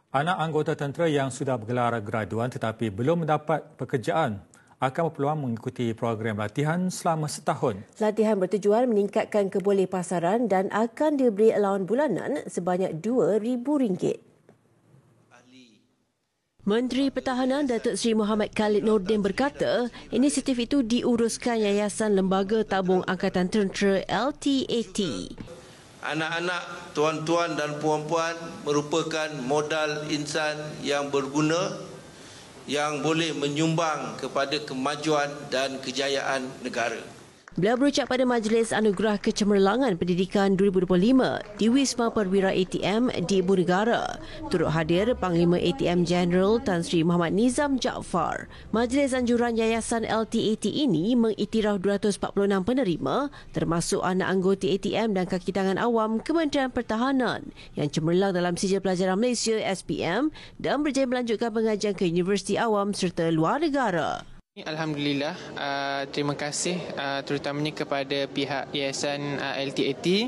Anak anggota tentera yang sudah bergelar graduan tetapi belum mendapat pekerjaan akan berpeluang mengikuti program latihan selama setahun. Latihan bertujuan meningkatkan kebolehpasaran dan akan diberi allowance bulanan sebanyak RM2,000. Menteri Pertahanan Datuk Seri Mohamed Khalid Nordin berkata, inisiatif itu diuruskan Yayasan Lembaga Tabung Angkatan Tentera LTAT. Anak-anak, tuan-tuan dan puan-puan merupakan modal insan yang berguna yang boleh menyumbang kepada kemajuan dan kejayaan negara. Beliau berucap pada Majlis Anugerah Kecemerlangan Pendidikan 2025 di Wisma Perwira ATM di Ibu Negara. Turut hadir Panglima ATM Jeneral Tan Sri Muhammad Nizam Jaafar. Majlis anjuran Yayasan LTAT ini mengiktiraf 246 penerima termasuk anak anggota ATM dan kaki tangan awam Kementerian Pertahanan yang cemerlang dalam Sijil Pelajaran Malaysia SPM dan berjaya melanjutkan pengajian ke Universiti Awam serta luar negara. Alhamdulillah, terima kasih terutamanya kepada pihak Yayasan LTAT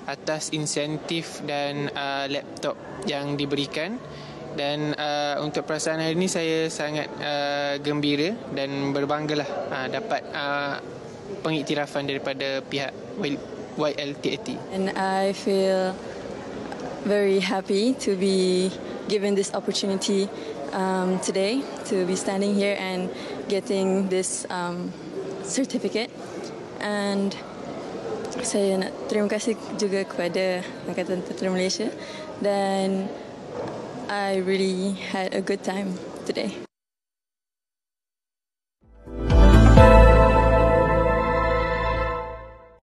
atas insentif dan laptop yang diberikan. Dan untuk perasaan hari ini saya sangat gembira dan berbanggalah dapat pengiktirafan daripada pihak YLTAT. And I feel very happy to be given this opportunity today to be standing here and getting this certificate. And saya nak terima kasih juga kepada Angkatan Tentera Malaysia dan I really had a good time today.